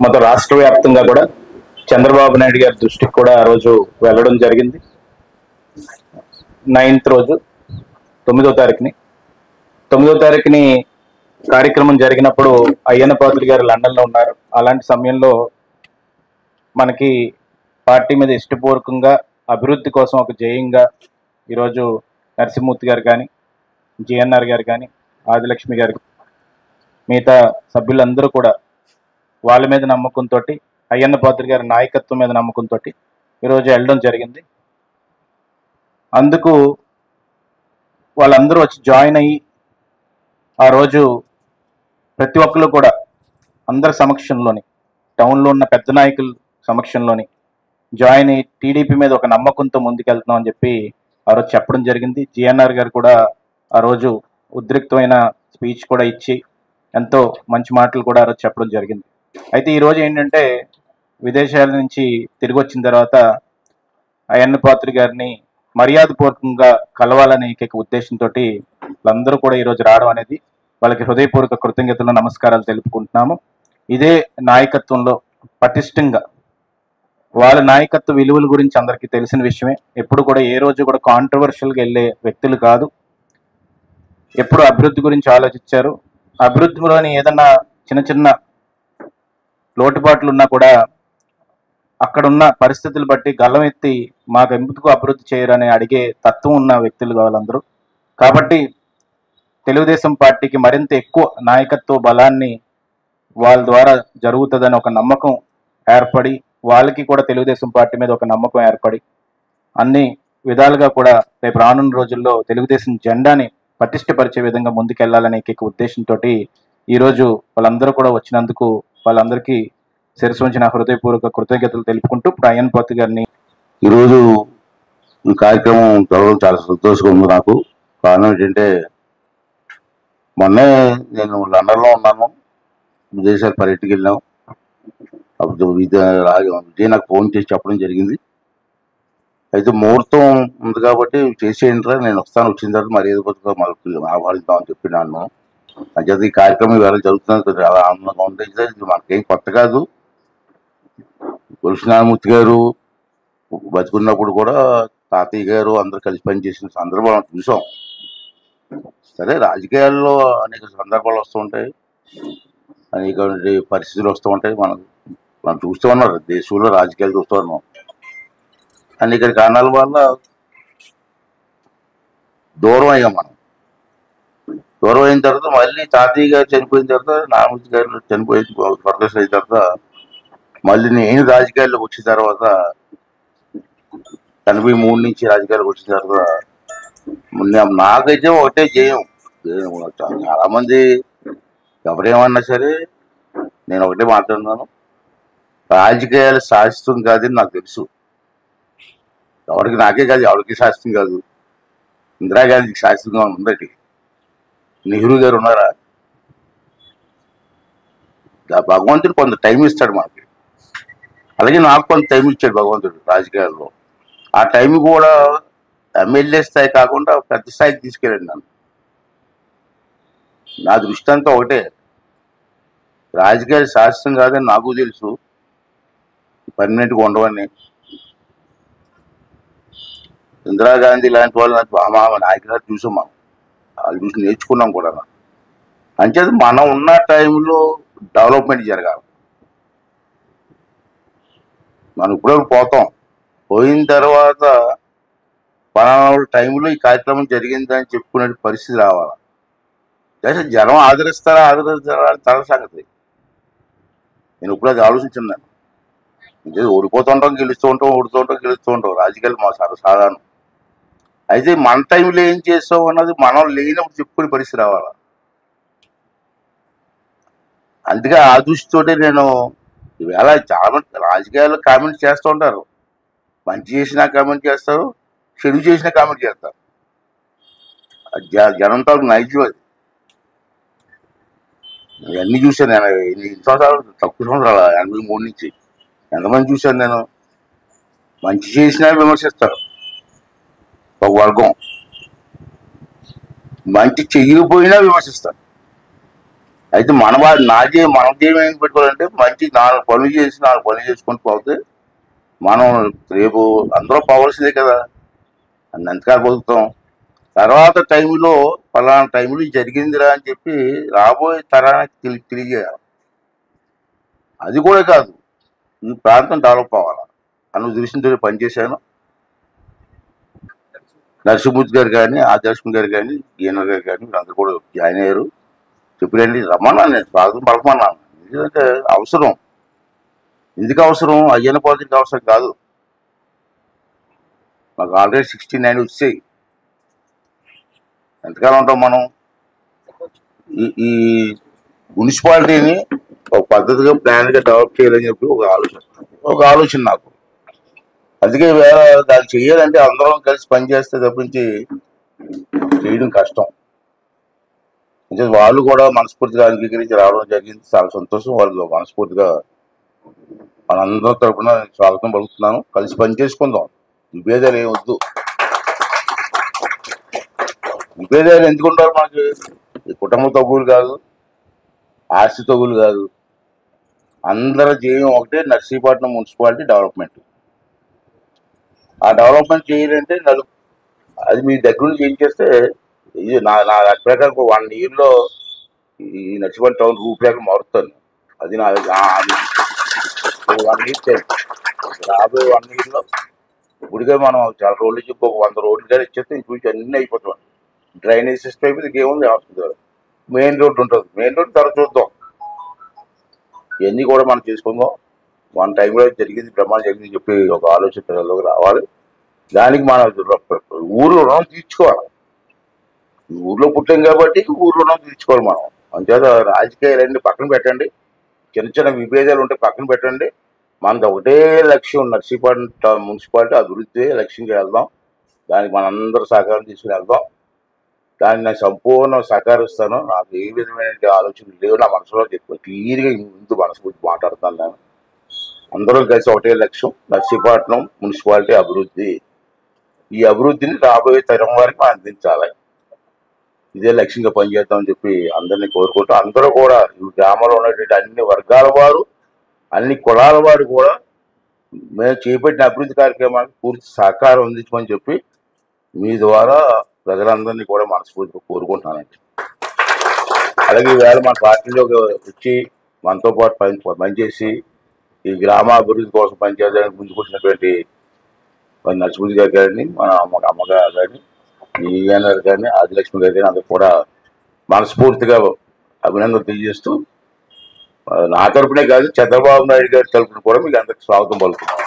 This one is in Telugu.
మొత్తం రాష్ట్ర వ్యాప్తంగా కూడా చంద్రబాబు నాయుడు గారి దృష్టికి కూడా ఆ రోజు వెళ్ళడం జరిగింది. 9th రోజు 9వ తారీఖుని కార్యక్రమం జరిగినప్పుడు అయ్యన్న పాత్రుడు గారు లండన్లో ఉన్నారు. అలాంటి సమయంలో మనకి పార్టీ మీద ఇష్టపూర్వకంగా అభివృద్ధి కోసం ఒక జయంగా ఈరోజు నరసింహమూర్తి గారు కానీ, జిఎన్ఆర్ గారు కానీ, ఆదిలక్ష్మి గారు, మిగతా సభ్యులందరూ కూడా వాళ్ళ మీద నమ్మకంతో, అయ్యన్న పాత్రుడు గారి నాయకత్వం మీద నమ్మకంతో ఈరోజు వెళ్ళడం జరిగింది. అందుకు వాళ్ళందరూ వచ్చి జాయిన్ అయ్యి ఆ రోజు ప్రతి ఒక్కరు కూడా అందరి సమక్షంలోని, టౌన్లో ఉన్న పెద్ద నాయకుల సమక్షంలోని జాయిన్ అయ్యి టీడీపీ మీద ఒక నమ్మకంతో ముందుకెళ్తున్నాం అని చెప్పి ఆ రోజు చెప్పడం జరిగింది. జిఎన్ఆర్ గారు కూడా ఆ రోజు ఉద్రిక్తమైన స్పీచ్ కూడా ఇచ్చి ఎంతో మంచి మాటలు కూడా ఆ రోజు చెప్పడం జరిగింది. అయితే ఈరోజు ఏంటంటే విదేశాల నుంచి తిరిగి వచ్చిన తర్వాత అయ్యన్న పాత్రుడు గారిని మర్యాదపూర్వకంగా కలవాలనే ఏకైక ఉద్దేశంతో వాళ్ళందరూ కూడా ఈరోజు రావడం అనేది వాళ్ళకి హృదయపూర్వక కృతజ్ఞతలు, నమస్కారాలు తెలుపుకుంటున్నాము. ఇదే నాయకత్వంలో పటిష్టంగా వాళ్ళ నాయకత్వ విలువల గురించి అందరికీ తెలిసిన విషయమే. ఎప్పుడు కూడా ఏ రోజు కూడా కాంట్రవర్షియల్గా వెళ్ళే వ్యక్తులు కాదు. ఎప్పుడు అభివృద్ధి గురించి ఆలోచించారు. అభివృద్ధిలోని ఏదన్నా చిన్న చిన్న లోటుపాట్లు ఉన్నా కూడా అక్కడున్న పరిస్థితులు బట్టి గల్లం ఎత్తి మాకు ఎందుకు అభివృద్ధి చేయరని అడిగే తత్వం ఉన్న వ్యక్తులు వాళ్ళందరూ. కాబట్టి తెలుగుదేశం పార్టీకి మరింత ఎక్కువ నాయకత్వ బలాన్ని వాళ్ళ ద్వారా జరుగుతుందని ఒక నమ్మకం ఏర్పడి, వాళ్ళకి కూడా తెలుగుదేశం పార్టీ మీద ఒక నమ్మకం ఏర్పడి అన్ని విధాలుగా కూడా రేపు రానున్న రోజుల్లో తెలుగుదేశం జెండాని పటిష్టపరిచే విధంగా ముందుకెళ్లాలనే ఏకైక ఉద్దేశంతో ఈరోజు వాళ్ళందరూ కూడా వచ్చినందుకు వాళ్ళందరికీ శిరస్సు వంచిన హృదయపూర్వక కృతజ్ఞతలు తెలుపుకుంటూ ఇప్పుడు అయ్యన్న పాత్రుడు గారిని ఈరోజు ఈ కార్యక్రమం జరగడం చాలా సంతోషంగా ఉంది నాకు. కారణం ఏంటంటే మొన్నే నేను లండన్లో ఉన్నాను, విదేశాలు పర్యటనకి వెళ్ళాం. అప్పుడు విజయ్ నాకు ఫోన్ చేసి చెప్పడం జరిగింది. అయితే ముహూర్తం ఉంది కాబట్టి చేసేయండిరా, నేను వస్తాను, వచ్చిన తర్వాత మరి ఏదో కొద్దిగా మళ్ళీ ఆహ్వానిద్దామని చెప్పినాను. అంచేత ఈ కార్యక్రమం ఇవాళ జరుగుతున్నది చాలా ఆనందంగా ఉంది. ఇది మనకేం కొత్త కాదు. తులసినారాయణమూర్తి గారు బతుకున్నప్పుడు కూడా తాతయ్య గారు అందరూ కలిసి పనిచేసిన సందర్భాలు మనం చూసాం. సరే, రాజకీయాల్లో అనేక సందర్భాలు వస్తూ ఉంటాయి, అనేక పరిస్థితులు వస్తూ ఉంటాయి. మనం చూస్తూ ఉన్నారు, దేశంలో రాజకీయాలు చూస్తూ ఉన్నాం. అనేక కారణాల వల్ల దూరం అయ్యాం. దూరం అయిన తర్వాత మళ్ళీ తాతయ్య గారు చనిపోయిన తర్వాత, నారాయణమూర్తి గారు చనిపోయిన ప్రదర్శన అయిన తర్వాత మళ్ళీ నేను రాజకీయాల్లోకి వచ్చిన తర్వాత 83 నుంచి రాజకీయాలకు వచ్చిన తర్వాత నాకైతే ఒకటే జయం. చాలా మంది ఎవరేమన్నా సరే నేను ఒకటే మాట్లాడుతున్నాను, రాజకీయాలు శాశ్వతం కాదని నాకు తెలుసు. ఎవరికి, నాకే కాదు, ఎవరికి శాశ్వతం కాదు. ఇందిరాగాంధీకి శాశ్వతంగా ఉందటి. నెహ్రూ గారు ఉన్నారా? భగవంతుడు కొంత టైం ఇస్తాడు మనకి. అలాగే నాకు కొంత టైం ఇచ్చాడు భగవంతుడు రాజకీయాల్లో. ఆ టైం కూడా ఎమ్మెల్యే స్థాయి కాకుండా పెద్ద స్థాయికి తీసుకెళ్ళండి నన్ను. నా దృష్టి అంతా ఒకటే, రాజకీయాలు శాశ్వతం కాదని నాకు తెలుసు, పర్మనెంట్గా ఉండవని. ఇందిరాగాంధీ లాంటి వాళ్ళు నాయకులు చూసాం, వాళ్ళు చూసి నేర్చుకున్నాం కూడా. అంచేది మనం ఉన్న టైంలో డెవలప్మెంట్ జరగాలి. మనం ఇప్పుడే పోతాం, పోయిన తర్వాత పలానా టైంలో ఈ కార్యక్రమం జరిగిందని చెప్పుకునే పరిస్థితి రావాలి. జనం ఆదరిస్తారా చాలా సంగతి. నేను ఇప్పుడు అది ఆలోచించున్నాను. ఓడిపోతుంటాం, గెలుస్తూ ఉంటాం, గెలుస్తూ ఉంటాం. రాజకీయాలు మా సాధారణం. అయితే మన టైంలో ఏం చేస్తాం అన్నది మనం లేనప్పుడు చెప్పుకునే పరిస్థితి రావాలి. అందుకే ఆ దృష్టితోటే నేను ఈవేళ చాలా మంది రాజకీయాల్లో కామెంట్ చేస్తూ ఉంటారు. మంచి చేసినా కామెంట్ చేస్తారు, చెడు చేసినా కామెంట్ చేస్తారు. జనంతో నైజం అది. ఇవన్నీ చూశాను నేను. 8 సంవత్సరాలు, తక్కువ సంవత్సరాలు, 83 నుంచి ఎంతమంది చూశాను నేను. మంచి చేసినా విమర్శిస్తారు ఒక వర్గం, మంచి చెయ్యకపోయినా విమర్శిస్తారు. అయితే మన జీవం ఏం పెట్టుకోవాలంటే మంచి 4 పనులు చేసి 4 పనులు చేసుకుంటూ పోతే మనం రేపు అందరూ పోవాల్సిందే కదా, ఎంతకాలం బతుకుతాం. తర్వాత టైంలో పలానా టైంలో ఇది జరిగిందిరా అని చెప్పి రాబోయే తరానికి తెలియజేయాలి. అది కూడా కాదు, ఈ ప్రాంతం డెవలప్ అవ్వాలి అన్న ఉద్దేశంతో పనిచేశాను. నరసింహమూర్తి గారు కానీ, ఆదిలక్ష్మి గారు కానీ, ఈయన గారు కానీ వీళ్ళందరూ కూడా జాయిన్ అయ్యారు. చెప్పిరండి రమ్మన్నాను, నేను స్వాగతం పలకమన్నాను. ఎందుకంటే అవసరం, ఎందుకు అవసరం, అయ్యన్న పాత్రికి అవసరం కాదు. మాకు ఆల్రెడీ 69 వచ్చాయి, ఎంతకాలం ఉంటాం మనం. ఈ మున్సిపాలిటీని ఒక పద్ధతిగా ప్లాన్గా డెవలప్ చేయాలని చెప్పి ఒక ఆలోచన నాకు. అందుకే దాన్ని చేయాలంటే అందరం కలిసి పనిచేస్తే తప్పించి చేయడం కష్టం. అంటే వాళ్ళు కూడా మనస్ఫూర్తిగా అంగీకరించి రావడం జరిగింది, చాలా సంతోషం. వాళ్ళు మనస్ఫూర్తిగా మనందరం తరఫున స్వాగతం పలుకుతున్నాను. కలిసి పని చేసుకుందాం, విభేదాలు ఏం వద్దు. విభేదాలు ఎందుకు ఉండాలి మనకి? ఈ కుటుంబ తగులు కాదు, ఆస్తి తగులు కాదు, అందరి జీవం ఒకటే, నర్సీపట్నం మున్సిపాలిటీ డెవలప్మెంట్. ఆ డెవలప్మెంట్ చేయాలంటే అది మీ దగ్గర నుంచి ఏం చేస్తే, ఇది నా ప్రకారం 1 yearలో ఈ నర్సీపట్నం టౌన్ రూపురేఖ మారుతాను. అది 1 year చేయాలి. రాబోయే 1 yearలో ఇప్పుడుగా మనం చాలా రోడ్లు చెప్పి ఒక 100 రోడ్లు కానీ ఇచ్చేస్తే ఇంకొంచెం అన్నీ అయిపోతాం. డ్రైనేజ్ సిస్టమ్ అయిపోతే ఇంకేముంది, మెయిన్ రోడ్డు ఉంటుంది, మెయిన్ రోడ్డు తర్వాత చూద్దాం. ఇవన్నీ కూడా మనం చేసుకుందాం. 1 టైంలో జరిగింది, ప్రమాదం జరిగింది చెప్పి ఒక ఆలోచన పిల్లలకు రావాలి. దానికి మన ఊరు రుణం తీర్చుకోవాలి. ఊర్లో పుట్టాం కాబట్టి ఊరు రుణం తీర్చుకోవాలి మనం. అంచేత రాజకీయాలన్నీ పక్కన పెట్టండి, చిన్న చిన్న విభేదాలు ఉంటే పక్కన పెట్టండి. మనది ఒకటే లక్ష్యం, నర్సీపట్నం మున్సిపాలిటీ అభివృద్ధి లక్ష్యంగా వెళ్దాం. దానికి మనందరూ సహకారం తీసుకుని వెళ్దాం. దాన్ని నేను సంపూర్ణ సహకరిస్తాను. నాకు ఏ విధమైన ఆలోచనలు లేవు, నా మనసులో చెప్పి క్లియర్గా ముందు మనస్ఫూర్తి మాట్లాడుతాను. నేను అందరం కలిసి ఒకటే లక్ష్యం, నర్సీపట్నం మున్సిపాలిటీ అభివృద్ధి. ఈ అభివృద్ధిని రాబోయే తరం వారికి మనం అందించాలి. ఇదే లక్ష్యంగా పనిచేద్దామని చెప్పి అందరినీ కోరుకుంటూ, అందరూ కూడా ఈ గ్రామంలో ఉన్నటువంటి అన్ని వర్గాల వారు, అన్ని కులాల వారు కూడా మేము చేపట్టిన అభివృద్ధి కార్యక్రమానికి పూర్తి సహకారం అందించమని చెప్పి మీ ద్వారా ప్రజలందరినీ కూడా మనస్ఫూర్తిగా కోరుకుంటున్నానండి. అలాగే ఈవేళ మన పార్టీలోకి వచ్చి మనతో పాటు పనిచేసి ఈ గ్రామ అభివృద్ధి కోసం పనిచేయడానికి ముందుకు వచ్చినటువంటి మన నరసింహమూర్తి గారు కానీ, మన అమ్మగారు కానీ, ఈయన గారు కానీ, ఆదిలక్ష్మి గారు కానీ అందరూ కూడా మనస్ఫూర్తిగా అభినందనలు తెలియజేస్తూ, నా తరపునే కాదు చంద్రబాబు నాయుడు గారి తరపున కూడా మీకు అందరికి స్వాగతం పలుకుతున్నాను.